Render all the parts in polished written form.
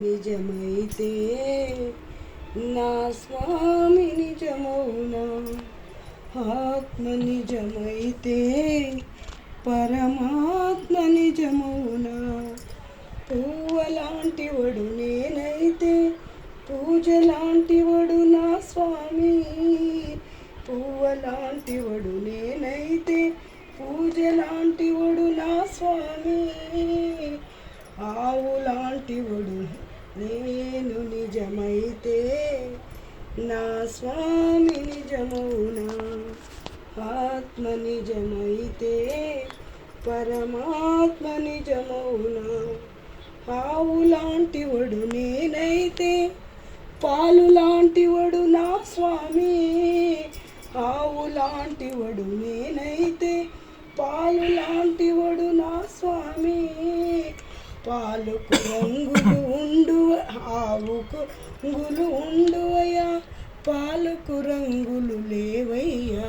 నిజమైతే నా స్వామి నిజమౌనా, ఆత్మ నిజమైతే పరమాత్మ నిజమౌనా. పువ్వలాంటి వడు నేనైతే పూజలాంటి వడు నా స్వామి. పువ్వలాంటి వడు నేనైతే పూజలాంటి వడు నా స్వామి. ఆవులాంటి వడు నేను నిజమైతే నా స్వామి నిజమౌనా, ఆత్మ నిజమైతే పరమాత్మ నిజమౌనా. ఆవులాంటి వడు నేనైతే పాలు లాంటి వడు నా స్వామి. ఆవులాంటి వడు నేనైతే పాలు లాంటి వడు నా స్వామి. పాలకు రంగులు ఉండు ఆవుకు రంగులు ఉండువయ్యా, పాలకు రంగులు లేవయ్యా.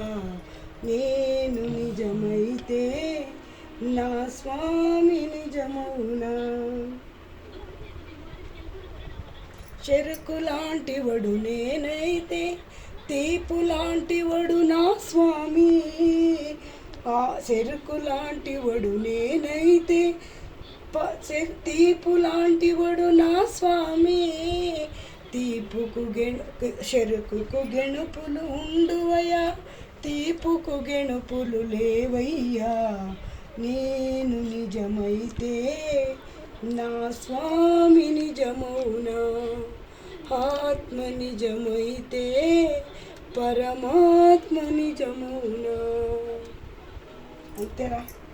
నేను నిజమైతే నా స్వామి నిజమౌనా. చెరుకు లాంటి వడు నేనైతే తీపు లాంటి వడు నా స్వామి. చెరుకు లాంటి వడు నేనైతే తీపు లాంటి వడు నా స్వామి. తీపుకు చెరుకుకు గెణుపులు ఉండువయ్యా, తీపుకు గెణుపులు లేవయ్యా. నేను నిజమైతే నా స్వామి నిజమౌనా, ఆత్మ నిజమైతే పరమాత్మ నిజమౌనా. అంతేరా.